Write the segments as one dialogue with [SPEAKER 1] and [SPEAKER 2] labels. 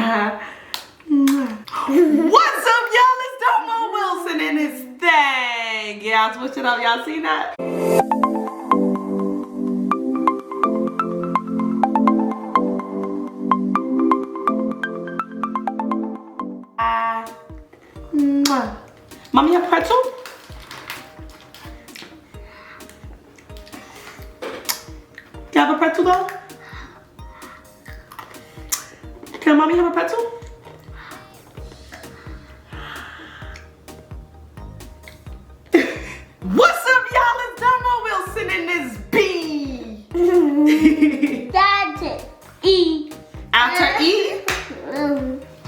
[SPEAKER 1] What's up, y'all? It's Domo Wilson and his thing. Yeah, I switched it up. Y'all seen that? Mommy, have pretzel? You have a pretzel though? Can mommy have a pretzel? What's up, y'all? It's Domo Wilson in this B.
[SPEAKER 2] That's E.
[SPEAKER 1] After E?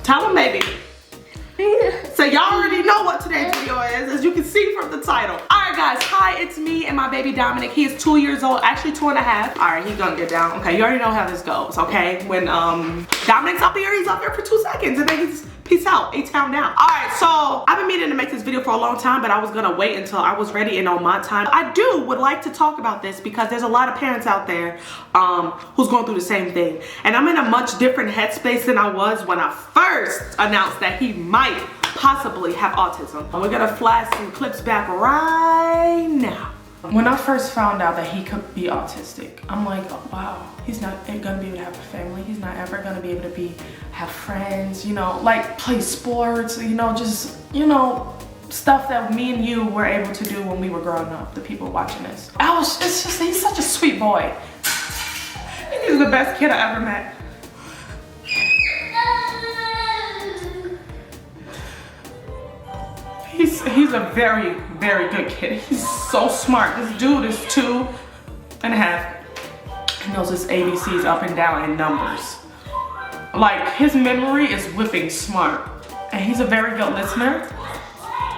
[SPEAKER 1] Tell them, baby. So y'all already know what today's video is, as you can see from the title. Alright guys, hi, it's me and my baby Dominic. He is 2 years old, actually 2.5. Alright, he's gonna get down. Okay, you already know how this goes, okay? When Dominic's up here, he's up here for 2 seconds and then he's peace out, A-town down. Alright, so I've been meaning to make this video for a long time, but I was gonna wait until I was ready and on my time. I would like to talk about this because there's a lot of parents out there who's going through the same thing. And I'm in a much different headspace than I was when I first announced that he might possibly have autism. And we're gonna flash some clips back right now. When I first found out that he could be autistic, I'm like, oh, wow, he's not gonna be able to have a family. He's not ever gonna be able to have friends, you know, like play sports, you know, just, you know, stuff that me and you were able to do when we were growing up, the people watching this. He's such a sweet boy. He's the best kid I ever met. He's a very, very good kid. He's so smart. This dude is 2.5. He knows his ABCs up and down in numbers. Like, his memory is whipping smart. And he's a very good listener.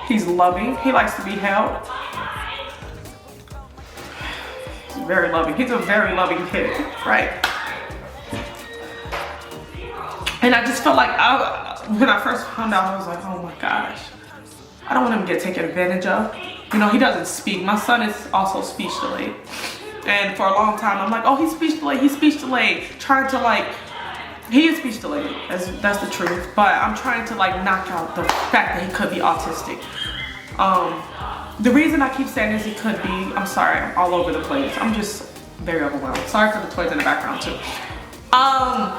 [SPEAKER 1] He's loving. He likes to be held. He's very loving. He's a very loving kid, right? And I just felt like, when I first found out, I was like, oh my gosh. I don't want him to get taken advantage of. You know, he doesn't speak. My son is also speech delayed. And for a long time, I'm like, oh, he's speech delayed. Trying to like, he is speech delayed. That's the truth. But I'm trying to like knock out the fact that he could be autistic. The reason I keep saying is he could be, I'm sorry, I'm all over the place. I'm just very overwhelmed. Sorry for the toys in the background too.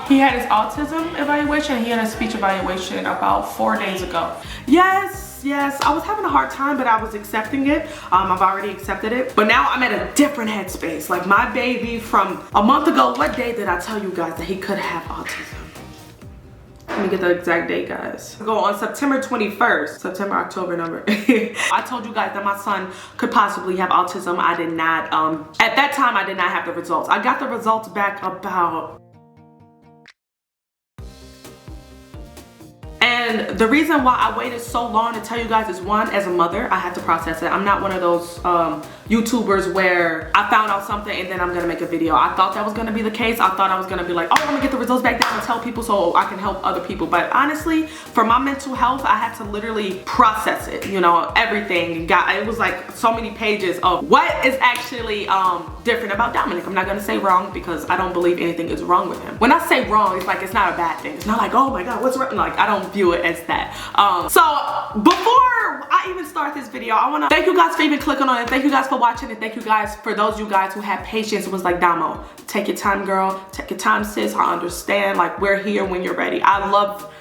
[SPEAKER 1] He had his autism evaluation. He had a speech evaluation about 4 days ago. Yes, I was having a hard time, but I was accepting it. I've already accepted it. But now I'm at a different headspace. Like my baby from a month ago, what day did I tell you guys that he could have autism? Let me get the exact date, guys. Go on September 21st, September, October, November. I told you guys that my son could possibly have autism. I did not, at that time, I did not have the results. I got the results back about, and the reason why I waited so long to tell you guys is, one, as a mother, I had to process it. I'm not one of those YouTubers where I found out something and then I'm gonna make a video. I thought that was gonna be the case. I thought I was gonna be like, oh, I'm gonna get the results back down and tell people so I can help other people. But honestly, for my mental health, I had to literally process it, you know, everything. It was like so many pages of what is actually different about Dominic. I'm not gonna say wrong because I don't believe anything is wrong with him. When I say wrong, it's like it's not a bad thing. It's not like, oh my God, what's wrong? Like, I don't view it as that. So before I even start this video, I wanna thank you guys for even clicking on it. Thank you guys for watching, and thank you guys for those of you guys who had patience. It was like, Domo, take your time, girl. Take your time, sis. I understand. Like, we're here when you're ready. I love,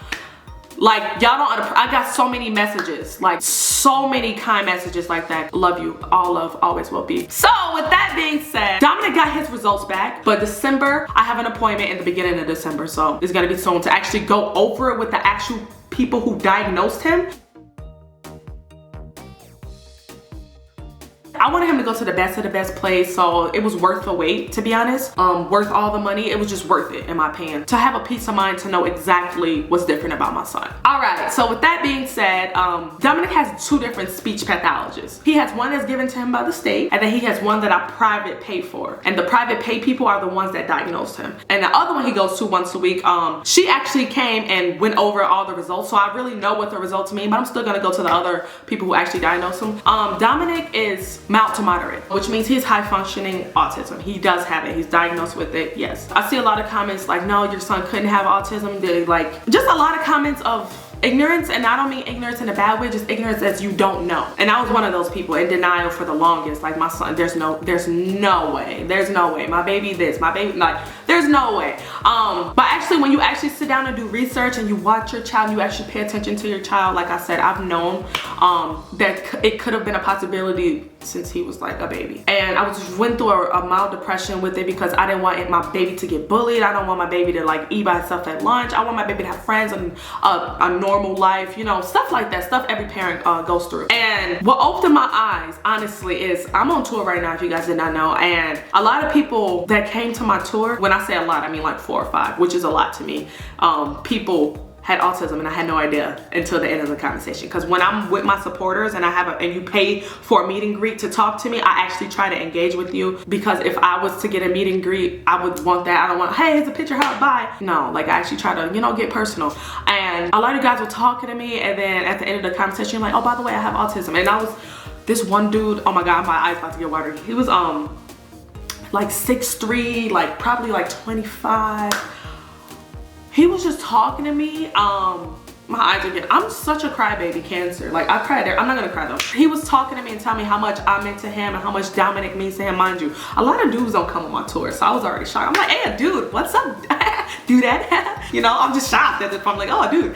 [SPEAKER 1] like, y'all don't, I got so many messages, like so many kind messages like that. Love you, all love, always will be. So with that being said, Dominic got his results back, but December, I have an appointment in the beginning of December. So it's gonna be soon to actually go over it with the actual people who diagnosed him. I wanted him to go to the best of the best place, so it was worth the wait, to be honest. Worth all the money. It was just worth it, in my opinion, to have a peace of mind to know exactly what's different about my son. All right, so with that being said, Dominic has 2 different speech pathologists. He has one that's given to him by the state, and then he has one that I private pay for. And the private pay people are the ones that diagnosed him. And the other one he goes to once a week, she actually came and went over all the results, so I really know what the results mean, but I'm still gonna go to the other people who actually diagnosed him. Dominic is mild to moderate, which means he's high functioning autism. He does have it. He's diagnosed with it, yes. I see a lot of comments like, no, your son couldn't have autism. Like, just a lot of comments of ignorance, and I don't mean ignorance in a bad way, just ignorance as you don't know. And I was one of those people in denial for the longest. Like, my son, there's no way, my baby this, my baby, like, there's no way. But actually, when you actually sit down and do research and you watch your child, you actually pay attention to your child, like I said, I've known that it could have been a possibility since he was like a baby. And I went through a mild depression with it because I didn't want my baby to get bullied. I don't want my baby to like eat by itself at lunch. I want my baby to have friends and a normal life, you know, stuff like that, stuff every parent goes through. And what opened my eyes, honestly, is I'm on tour right now, if you guys did not know, and a lot of people that came to my tour, when I say a lot, I mean like 4 or 5, which is a lot to me, people had autism, and I had no idea until the end of the conversation. Because when I'm with my supporters and and you pay for a meet and greet to talk to me, I actually try to engage with you, because if I was to get a meet and greet, I would want that. I don't want, hey, here's a picture, hug, bye. No, like I actually try to, you know, get personal. And a lot of guys were talking to me, and then at the end of the conversation, you're like, oh, by the way, I have autism. And I was, this one dude, oh my God, my eyes about to get watery. He was like 6'3", like probably like 25. He was just talking to me. My eyes are getting, I'm such a crybaby, Cancer. Like, I cry there. I'm not gonna cry though. He was talking to me and telling me how much I meant to him and how much Dominic means to him. Mind you, a lot of dudes don't come on my tour, so I was already shocked. I'm like, hey, dude, what's up? Do that? You know, I'm just shocked at this point. I'm like, oh, dude.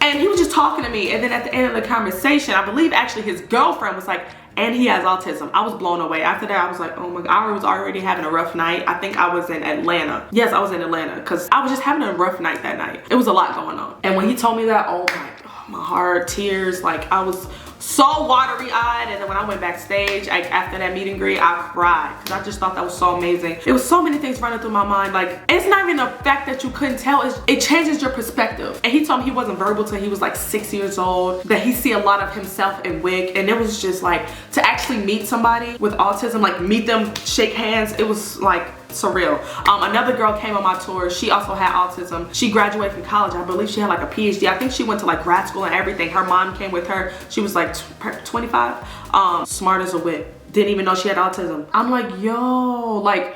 [SPEAKER 1] And he was just talking to me, and then at the end of the conversation, I believe actually his girlfriend was like, and he has autism. I was blown away. After that, I was like, oh my God, I was already having a rough night. I think I was in Atlanta. Yes, I was in Atlanta, because I was just having a rough night that night. It was a lot going on. And when he told me that, oh my heart, tears, like I was so watery eyed. And then when I went backstage, like after that meet and greet, I cried, because I just thought that was so amazing. It was so many things running through my mind. Like, it's not even the fact that you couldn't tell, it changes your perspective. And he told me he wasn't verbal till he was like 6 years old, that he see a lot of himself in WIC. And it was just like, to actually meet somebody with autism, like meet them, shake hands, it was like surreal. Another girl came on my tour. She also had autism. She graduated from college. I believe she had like a PhD. I think she went to like grad school and everything. Her mom came with her. She was like 25. Smart as a whip. Didn't even know she had autism. I'm like, yo, like,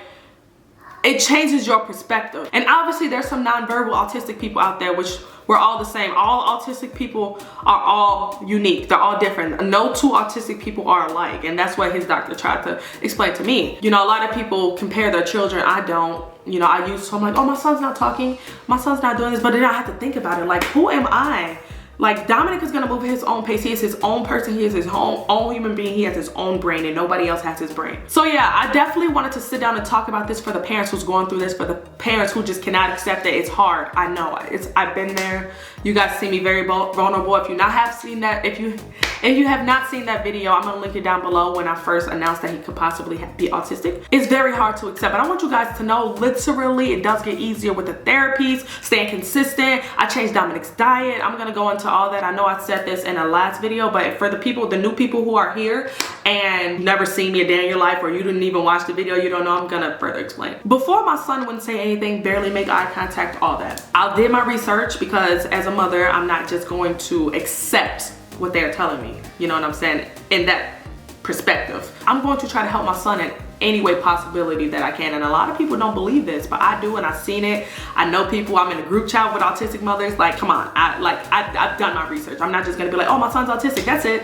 [SPEAKER 1] it changes your perspective. And obviously there's some nonverbal autistic people out there, which we're all the same. All autistic people are all unique. They're all different. No two autistic people are alike. And that's what his doctor tried to explain to me. You know, a lot of people compare their children. I don't. You know, I used to, I'm like, oh, my son's not talking. My son's not doing this. But then I have to think about it. Like, who am I? Like, Dominic is gonna move at his own pace. He is his own person. He is his own human being. He has his own brain, and nobody else has his brain. So yeah, I definitely wanted to sit down and talk about this for the parents who's going through this, for the parents who just cannot accept it. It's hard. I know. I've been there. You guys see me very vulnerable. If you have seen that, if you have not seen that video, I'm gonna link it down below when I first announced that he could possibly be autistic. It's very hard to accept, but I want you guys to know, literally, it does get easier with the therapies, staying consistent. I changed Dominic's diet. I'm gonna go into all that. I know I said this in a last video, but for the new people who are here and never seen me a day in your life, or you didn't even watch the video, you don't know, I'm gonna further explain. Before, my son wouldn't say anything, barely make eye contact, all that. I did my research, because as a mother, I'm not just going to accept what they're telling me. You know what I'm saying? In that perspective, I'm going to try to help my son in any way possibility that I can. And a lot of people don't believe this, but I do, and I've seen it. I know people. I'm in a group chat with autistic mothers. Like, come on, I've done my research. I'm not just gonna be like, oh, my son's autistic, that's it.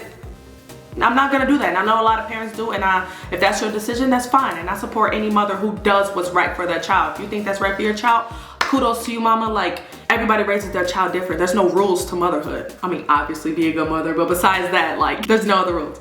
[SPEAKER 1] I'm not gonna do that. And I know a lot of parents do, and if that's your decision, that's fine. And I support any mother who does what's right for their child. If you think that's right for your child, kudos to you, mama. Like, everybody raises their child different. There's no rules to motherhood. I mean, obviously be a good mother, but besides that, like, there's no other rules.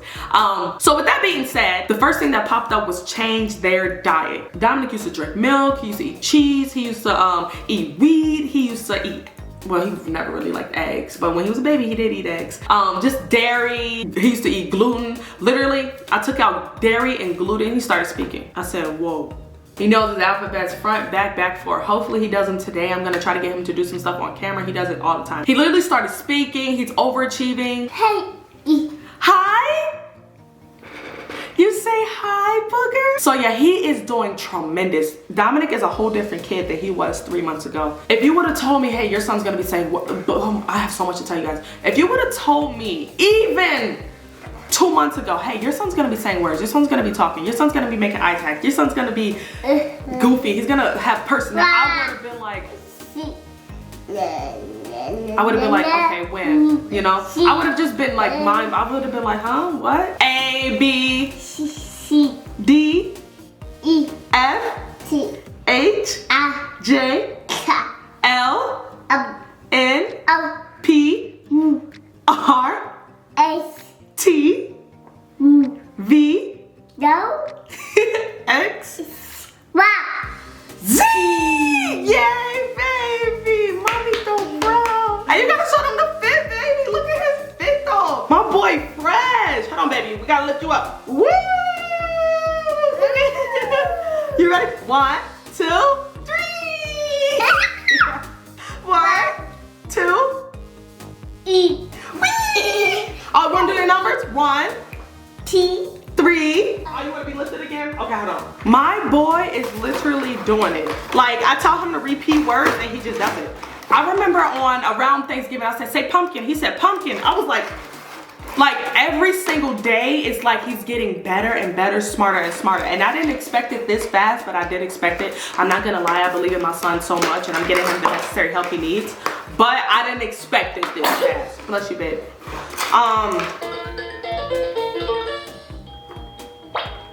[SPEAKER 1] So with that being said, the first thing that popped up was change their diet. Dominic used to drink milk, he used to eat cheese, he used to eat weed, he used to eat, well, he never really liked eggs, but when he was a baby, he did eat eggs. Just dairy, he used to eat gluten. Literally, I took out dairy and gluten, he started speaking. I said, whoa. He knows his alphabets front, back, forth. Hopefully he does them today. I'm gonna try to get him to do some stuff on camera. He does it all the time. He literally started speaking. He's overachieving. Hey. Hi? You say hi, booger? So yeah, he is doing tremendous. Dominic is a whole different kid than he was 3 months ago. If you would have told me, hey, your son's gonna be saying, I have so much to tell you guys. If you would have told me even 2 months ago, hey, your son's gonna be saying words, your son's gonna be talking, your son's gonna be making eye contact, your son's gonna be goofy, he's gonna have personality. I would have been like, okay, when? You know? I would have just been like, I would have been like, huh, what? A, B, C, D, E, F, T, H, J, L, N, P, R, S, T, V, X, Y, Z! Yay, baby! Mommy so proud. Hey, you gotta show them the fit, baby. Look at his fit though. My boy fresh. Hold on, baby. We gotta lift you up. Woo! You ready? 1, 2, 3. 1, 2. E. Oh, you wanna do your numbers? 1, 2, 3. Oh, you wanna be lifted again? Okay, hold on. My boy is literally doing it. Like, I tell him to repeat words and he just does it. I remember around Thanksgiving, I said, say pumpkin. He said pumpkin. I was like every single day, it's like he's getting better and better, smarter and smarter. And I didn't expect it this fast, but I did expect it. I'm not gonna lie, I believe in my son so much and I'm getting him the necessary help he needs. But I didn't expect it this fast. Bless you, babe.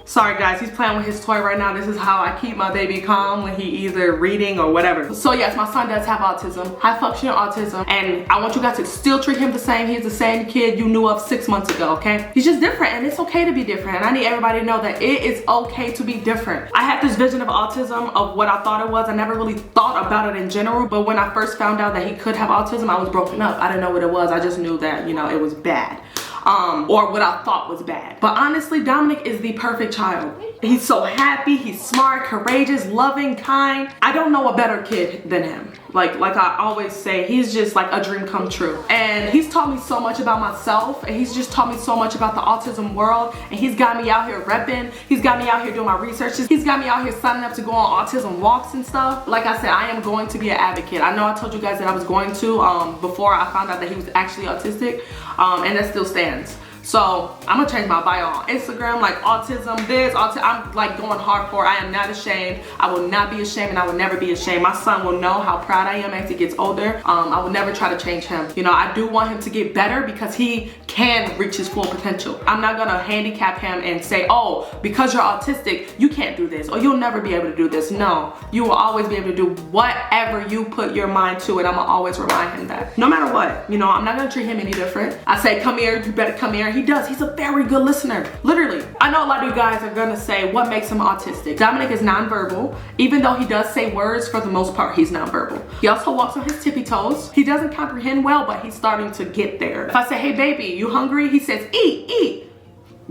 [SPEAKER 1] Sorry guys, he's playing with his toy right now. This is how I keep my baby calm when he either reading or whatever. So yes, my son does have autism, high functioning autism, and I want you guys to still treat him the same. He's the same kid you knew of 6 months ago, okay? He's just different and it's okay to be different. And I need everybody to know that it is okay to be different. I had this vision of autism of what I thought it was. I never really thought about it in general, but when I first found out that he could have autism, I was broken up. I didn't know what it was. I just knew that, you know, it was bad. Or what I thought was bad. But honestly, Dominic is the perfect child. He's so happy, he's smart, courageous, loving, kind. I don't know a better kid than him. Like I always say, he's just like a dream come true. And he's taught me so much about myself, and he's just taught me so much about the autism world, and he's got me out here repping, he's got me out here doing my researches, he's got me out here signing up to go on autism walks and stuff. Like I said, I am going to be an advocate. I know I told you guys that I was going to before I found out that he was actually autistic, and that still stands. So I'm gonna change my bio on Instagram, like autism, I'm like going hardcore. I am not ashamed. I will not be ashamed, and I will never be ashamed. My son will know how proud I am as he gets older. I will never try to change him. You know, I do want him to get better because he can reach his full potential. I'm not gonna handicap him and say, oh, because you're autistic, you can't do this, or you'll never be able to do this. No, you will always be able to do whatever you put your mind to, and I'm gonna always remind him that. No matter what, you know, I'm not gonna treat him any different. I say, come here, you better come here. He does. He's a very good listener. Literally. I know a lot of you guys are gonna say, what makes him autistic? Dominic is nonverbal. Even though he does say words, for the most part, he's nonverbal. He also walks on his tippy toes. He doesn't comprehend well, but he's starting to get there. If I say, hey baby, you hungry? He says, eat, eat.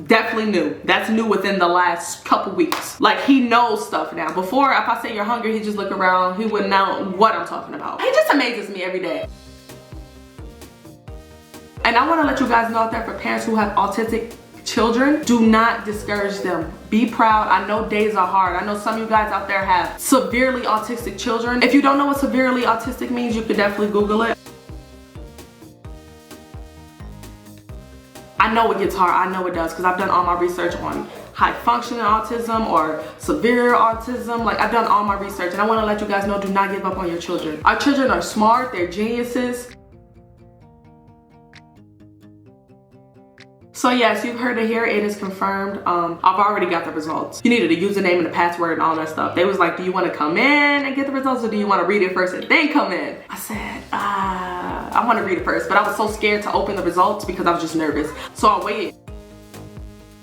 [SPEAKER 1] Definitely new. That's new within the last couple weeks. Like, he knows stuff now. Before, if I say you're hungry, he'd just look around. He wouldn't know what I'm talking about. He just amazes me every day. And I want to let you guys know out there, for parents who have autistic children, do not discourage them. Be proud. I know days are hard. I know some of you guys out there have severely autistic children. If you don't know what severely autistic means, you could definitely Google it. I know it gets hard. I know it does, because I've done all my research on high functioning autism or severe autism. Like, I've done all my research, and I want to let you guys know, do not give up on your children. Our children are smart. They're geniuses. So yes, you've heard it here. It is confirmed. I've already got the results. You needed a username and a password and all that stuff. They was like, do you want to come in and get the results, or do you want to read it first and then come in? I said, I want to read it first, but I was so scared to open the results because I was just nervous. So I waited.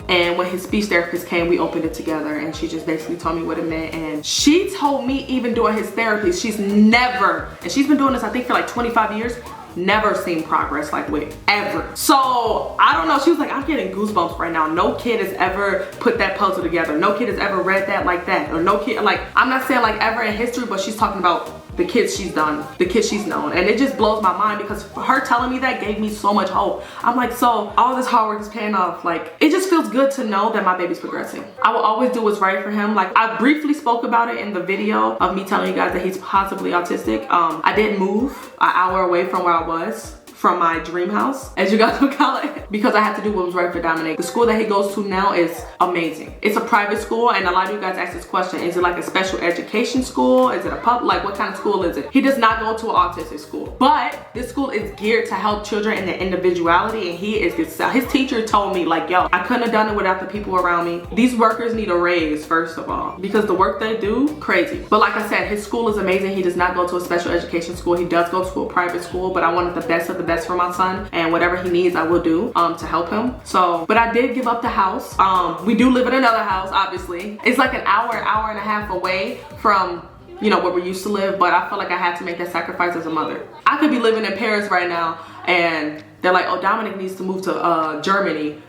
[SPEAKER 1] And when his speech therapist came, we opened it together, and she just basically told me what it meant. And she told me, even during his therapy, she's never, and she's been doing this I think for like 25 years, never seen progress like with, ever. So I don't know, she was like, I'm getting goosebumps right now. No kid has ever put that puzzle together. No kid has ever read that like that. Or no kid, like, I'm not saying like ever in history, but she's talking about the kids she's done, the kids she's known. And it just blows my mind, because her telling me that gave me so much hope. I'm like, so all this hard work is paying off. Like, it just feels good to know that my baby's progressing. I will always do what's right for him. Like, I briefly spoke about it in the video of me telling you guys that he's possibly autistic. I did move an hour away from where I was from my dream house, as you guys would call it, because I had to do what was right for Dominic. The school that he goes to now is amazing. It's a private school, and a lot of you guys ask this question, is it like a special education school? Is it a public, like what kind of school is it? He does not go to an autistic school, but this school is geared to help children in their individuality, and he is his teacher told me, like, yo, I couldn't have done it without the people around me. These workers need a raise, first of all, because the work they do, crazy. But like I said, his school is amazing. He does not go to a special education school. He does go to a private school, but I wanted the best of the best for my son, and whatever he needs I will do to help him. So, but I did give up the house. We do live in another house, obviously. It's like an hour and a half away from, you know, where we used to live, but I felt like I had to make that sacrifice as a mother. I could be living in Paris right now and they're like, oh, Dominic needs to move to Germany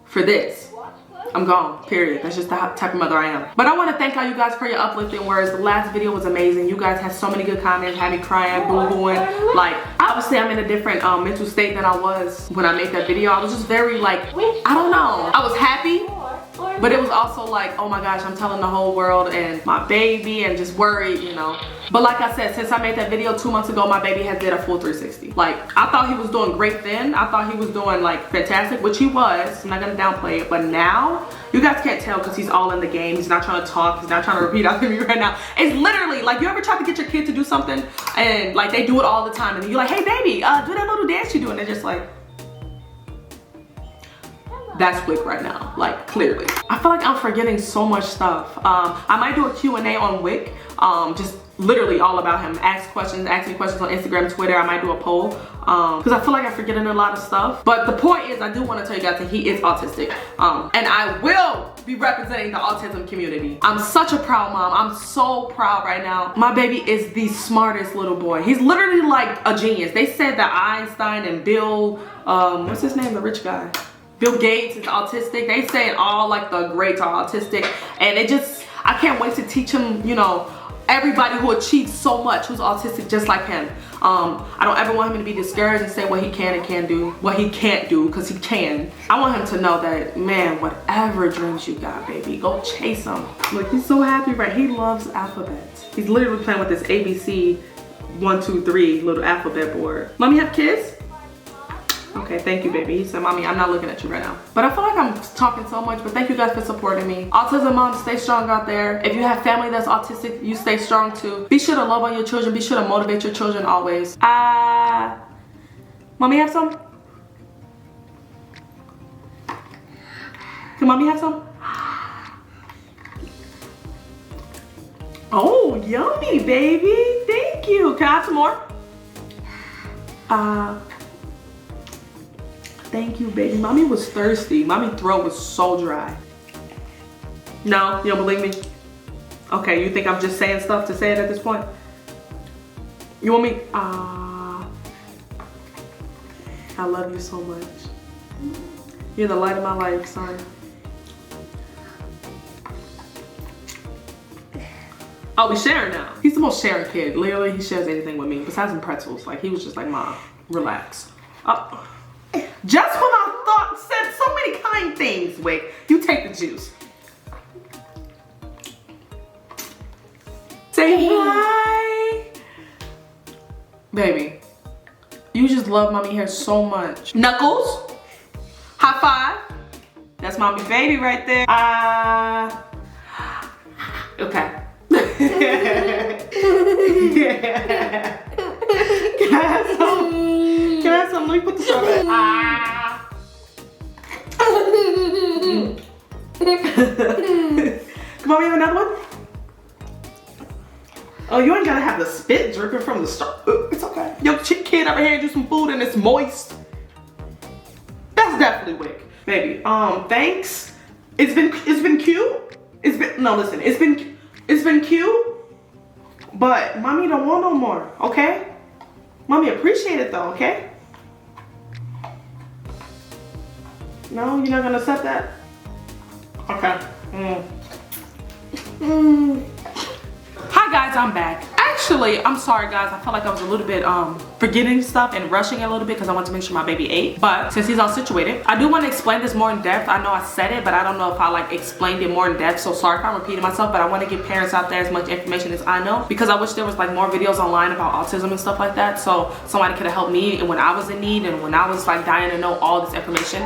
[SPEAKER 1] for this. I'm gone, period. That's just the type of mother I am. But I want to thank all you guys for your uplifting words. The last video was amazing. You guys had so many good comments, had me crying, boo-booing. Like, obviously I'm in a different mental state than I was when I made that video. I was just very like, I don't know. I was happy, but it was also like, oh my gosh, I'm telling the whole world and my baby, and just worried, you know. But like I said, since I made that video 2 months ago, my baby has did a full 360. Like, I thought he was doing great then. I thought he was doing like fantastic, which he was. I'm not gonna downplay it, but now you guys can't tell because he's all in the game. He's not trying to talk. He's not trying to repeat after me right now. It's literally like, you ever try to get your kid to do something and like they do it all the time, and you're like, hey baby, do that little dance you do, and they're just like, that's Wick right now, like, clearly. I feel like I'm forgetting so much stuff. I might do a Q&A on Wick, just literally all about him. Ask me questions on Instagram, Twitter. I might do a poll, because I feel like I'm forgetting a lot of stuff. But the point is, I do want to tell you guys that he is autistic, and I will be representing the autism community. I'm such a proud mom. I'm so proud right now. My baby is the smartest little boy. He's literally like a genius. They said that Einstein and Bill, what's his name, the rich guy? Bill Gates is autistic. They saying all like the greats are autistic, and it just, I can't wait to teach him, you know, everybody who achieves so much who's autistic just like him. I don't ever want him to be discouraged and say what he can and can't do, what he can't do, because he can. I want him to know that, man, whatever dreams you got, baby, go chase them. Look, he's so happy, right? He loves alphabets. He's literally playing with this ABC 1, 2, 3 little alphabet board. Mommy have kids? Okay, thank you, baby. He said, mommy, I'm not looking at you right now. But I feel like I'm talking so much, but thank you guys for supporting me. Autism moms, stay strong out there. If you have family that's autistic, you stay strong too. Be sure to love on your children. Be sure to motivate your children always. Mommy have some? Can mommy have some? Oh, yummy, baby. Thank you. Can I have some more? Thank you, baby. Mommy was thirsty. Mommy's throat was so dry. No, you don't believe me? Okay, you think I'm just saying stuff to say it at this point? You want me? I love you so much. You're the light of my life, son. Oh, we sharing now. He's the most sharing kid. Literally, he shares anything with me. Besides some pretzels. Like, he was just like, Mom, relax. Oh. Just when I said so many kind things, Wick, you take the juice. Say hi. Baby, you just love mommy hair so much. Knuckles, high five. That's mommy baby right there. Okay. Yeah. Can I have some? Can I have some? Let me put the straw back. Come on, we have another one? Oh, you ain't gotta have the spit dripping from the straw. It's okay. Your kid over here do some food and it's moist. That's definitely Wick. Baby, thanks. It's been cute. It's been cute. But mommy don't want no more, okay? Mommy appreciate it though, okay? No, you're not gonna accept that? Okay. Hi guys, I'm back. Actually, I'm sorry guys, I felt like I was a little bit forgetting stuff and rushing a little bit because I want to make sure my baby ate. But since he's all situated, I do want to explain this more in depth. I know I said it, but I don't know if I like explained it more in depth, so sorry if I'm repeating myself, but I want to give parents out there as much information as I know, because I wish there was like more videos online about autism and stuff like that, so somebody could have helped me and when I was in need and when I was like dying to know all this information.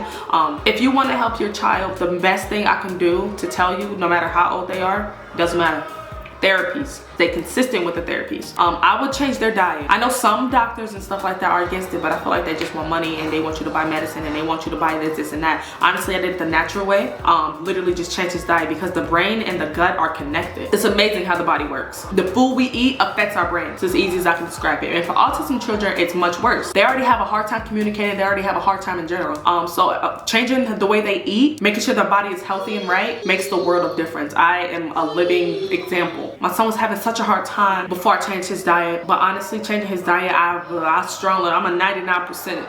[SPEAKER 1] If you want to help your child, the best thing I can do to tell you, no matter how old they are, doesn't matter. Therapies. Stay consistent with the therapies. I would change their diet. I know some doctors and stuff like that are against it, but I feel like they just want money and they want you to buy medicine and they want you to buy this and that. Honestly, I did it the natural way. Literally just change his diet because the brain and the gut are connected. It's amazing how the body works. The food we eat affects our brain. It's as easy as I can describe it. And for autism children, it's much worse. They already have a hard time communicating. They already have a hard time in general. So changing the way they eat, making sure their body is healthy and right, makes the world of difference. I am a living example. My son was having such a hard time before I changed his diet, but honestly, changing his diet, I'm a 99%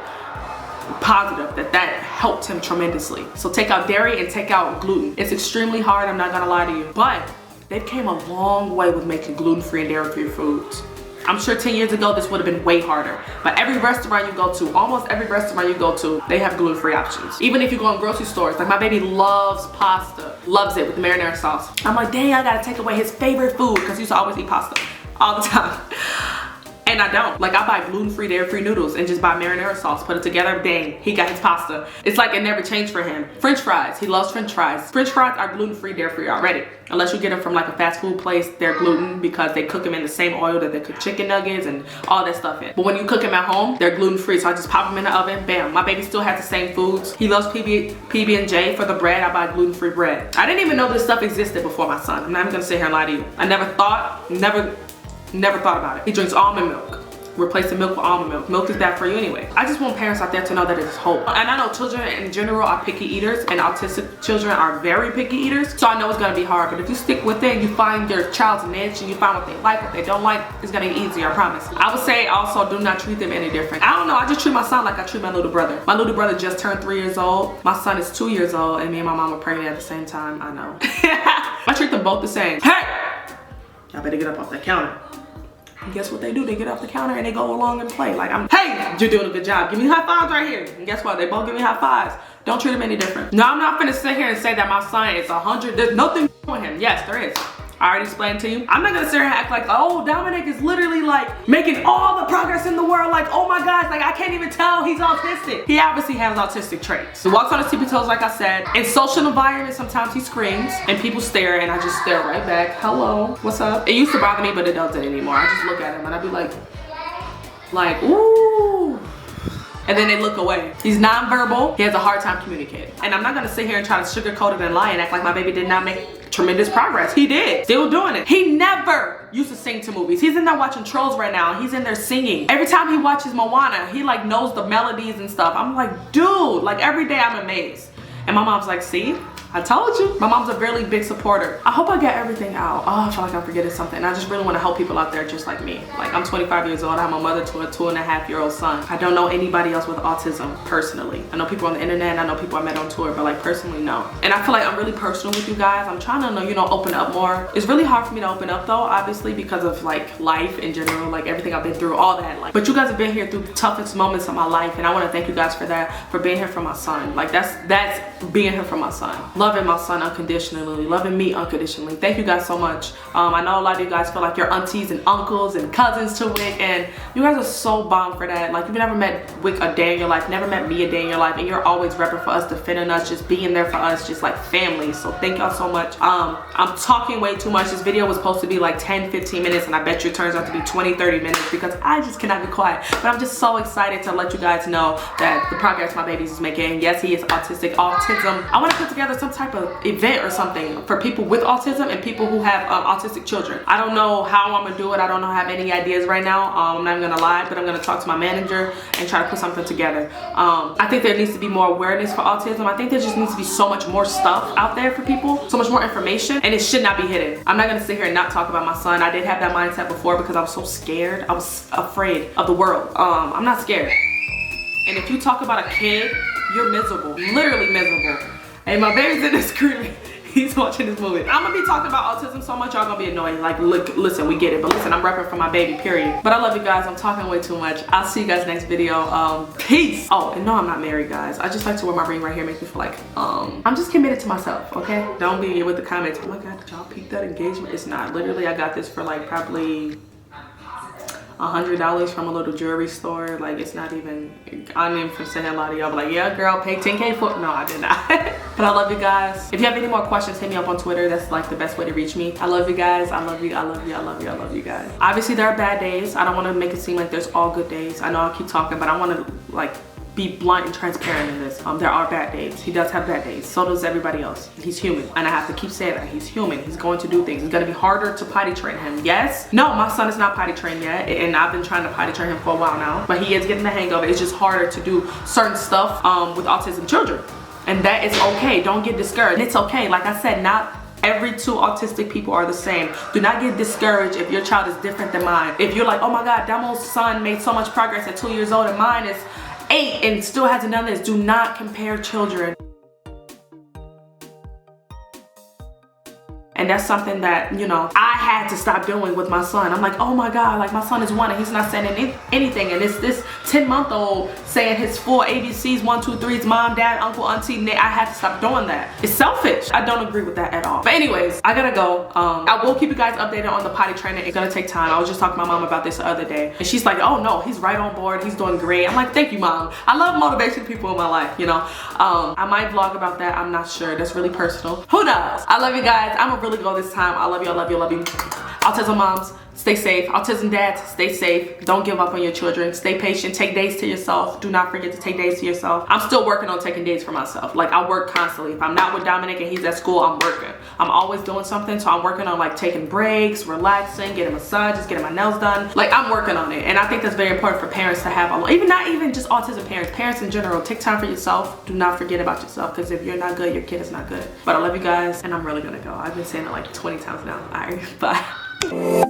[SPEAKER 1] positive that helped him tremendously. So take out dairy and take out gluten. It's extremely hard, I'm not gonna lie to you, but they've came a long way with making gluten-free and dairy-free foods. I'm sure 10 years ago this would have been way harder, but every restaurant you go to, almost every restaurant you go to, they have gluten-free options. Even if you go in grocery stores, like my baby loves pasta, loves it with marinara sauce. I'm like, dang, I gotta take away his favorite food because he used to always eat pasta all the time. And I don't. Like I buy gluten-free, dairy-free noodles and just buy marinara sauce, put it together, dang, he got his pasta. It's like it never changed for him. French fries, he loves French fries. French fries are gluten-free, dairy-free already. Unless you get them from like a fast food place, they're gluten because they cook them in the same oil that they cook chicken nuggets and all that stuff in. But when you cook them at home, they're gluten-free. So I just pop them in the oven, bam. My baby still has the same foods. He loves PB&J for the bread. I buy gluten-free bread. I didn't even know this stuff existed before my son. I'm not even gonna sit here and lie to you. I never thought about it. He drinks almond milk. Replacing milk with almond milk. Milk is bad for you anyway. I just want parents out there to know that it's hope. And I know children in general are picky eaters and autistic children are very picky eaters. So I know it's gonna be hard, but if you stick with it and you find your child's niche and you find what they like, what they don't like, it's gonna be easier, I promise. I would say also do not treat them any different. I don't know, I just treat my son like I treat my little brother. My little brother just turned 3 years old. My son is 2 years old and me and my mom were pregnant at the same time, I know. I treat them both the same. Hey! Y'all better get up off that counter. And guess what they do? They get off the counter and they go along and play. Like, hey, you're doing a good job. Give me high fives right here. And guess what? They both give me high fives. Don't treat them any different. No, I'm not gonna sit here and say that my son is 100. There's nothing with him. Yes, there is. I already explained to you. I'm not gonna sit here and act like, oh, Dominic is literally like making all the progress in the world. Like, oh my gosh, like I can't even tell he's autistic. He obviously has autistic traits. He walks on his tippy toes, like I said. In social environments, sometimes he screams and people stare and I just stare right back. Hello, what's up? It used to bother me, but it doesn't anymore. I just look at him and I'd be like, ooh. And then they look away. He's nonverbal. He has a hard time communicating. And I'm not gonna sit here and try to sugarcoat it and lie and act like my baby did not make tremendous progress. He did, still doing it. He never used to sing to movies. He's in there watching Trolls right now. He's in there singing. Every time he watches Moana, he like knows the melodies and stuff. I'm like, dude, like every day I'm amazed. And my mom's like, see? I told you. My mom's a really big supporter. I hope I get everything out. Oh, I feel like I'm forgetting something. I just really want to help people out there just like me. Like, I'm 25 years old. I'm a mother to a 2.5-year-old son. I don't know anybody else with autism personally. I know people on the internet and I know people I met on tour, but like personally, no. And I feel like I'm really personal with you guys. I'm trying to, you know, open up more. It's really hard for me to open up though, obviously, because of like life in general, like everything I've been through, all that. Like, but you guys have been here through the toughest moments of my life, and I want to thank you guys for that, for being here for my son. Like, that's being here for my son. Loving my son unconditionally, loving me unconditionally. Thank you guys so much. I know a lot of you guys feel like you're aunties and uncles and cousins to Wick, and you guys are so bomb for that. Like, you've never met Wick a day in your life, never met me a day in your life, and you're always repping for us, defending us, just being there for us, just like family. So thank y'all so much. I'm talking way too much. This video was supposed to be like 10-15 minutes, and I bet you it turns out to be 20-30 minutes because I just cannot be quiet. But I'm just so excited to let you guys know that the progress my baby is making. Yes, he is autistic. Autism. I want to put together some type of event or something for people with autism and people who have autistic children. I don't know how I'm gonna do it. I don't know, have any ideas right now. I'm not even gonna lie, but I'm gonna talk to my manager and try to put something together. I think there needs to be more awareness for autism. I think there just needs to be so much more stuff out there for people, so much more information, and it should not be hidden. I'm not gonna sit here and not talk about my son. I did have that mindset before because I was so scared. I was afraid of the world. I'm not scared. And if you talk about a kid, you're miserable, literally miserable. Hey, my baby's in there screaming. he's watching this movie. I'm gonna be talking about autism so much, y'all gonna be annoying. Like, look, listen, we get it, but listen, I'm repping for my baby, period. But I love you guys. I'm talking way too much. I'll see you guys next video. Peace. Oh, and no, I'm not married, guys. I just like to wear my ring right here, make me feel like I'm just committed to myself, okay? Don't be with the comments, oh my god, did y'all peek that engagement? It's not. Literally, I got this for like probably $100 from a little jewelry store. Like, it's not even, I didn't even say hello to y'all, but like, yeah girl, pay 10K for, no I did not. But I love you guys. If you have any more questions, hit me up on Twitter. That's like the best way to reach me. I love you guys. I love you. I love you. I love you. I love you guys. Obviously there are bad days. I don't want to make it seem like there's all good days. I know I keep talking, but I want to like be blunt and transparent in this. There are bad days. He does have bad days. So does everybody else. He's human. And I have to keep saying that. He's human. He's going to do things. It's going to be harder to potty train him. Yes? No, my son is not potty trained yet. And I've been trying to potty train him for a while now. But he is getting the hang of it. It's just harder to do certain stuff with autism children. And that is okay. Don't get discouraged. It's okay. Like I said, not every 2 autistic people are the same. Do not get discouraged if your child is different than mine. If you're like, oh my god, Damo's son made so much progress at 2 years old and mine is 8 and still hasn't done this. Do not compare children. And that's something that, you know, I had to stop doing with my son. I'm like, oh my god, like my son is 1 and he's not saying anything, and it's this 10-month-old saying his 4 ABCs, 1, 2, 3s, mom, dad, uncle, auntie. I had to stop doing that. It's selfish. I don't agree with that at all. But anyways, I gotta go. I will keep you guys updated on the potty training. It's gonna take time. I was just talking to my mom about this the other day, and she's like, oh no, he's right on board. He's doing great. I'm like, thank you, mom. I love motivation people in my life, you know. I might vlog about that. I'm not sure. That's really personal. Who knows? I love you guys. I'm gonna really go this time. I love you. I love you. I love you. Autism moms, stay safe. Autism dads, stay safe. Don't give up on your children. Stay patient. Take days to yourself. Do not forget to take days to yourself. I'm still working on taking days for myself. Like, I work constantly. If I'm not with Dominic and he's at school, I'm working. I'm always doing something. So I'm working on like taking breaks, relaxing, getting massages, getting my nails done. Like, I'm working on it. And I think that's very important for parents to have, not even just autism parents, parents in general. Take time for yourself. Do not forget about yourself, because if you're not good, your kid is not good. But I love you guys, and I'm really gonna go. I've been saying it like 20 times now. All right, bye.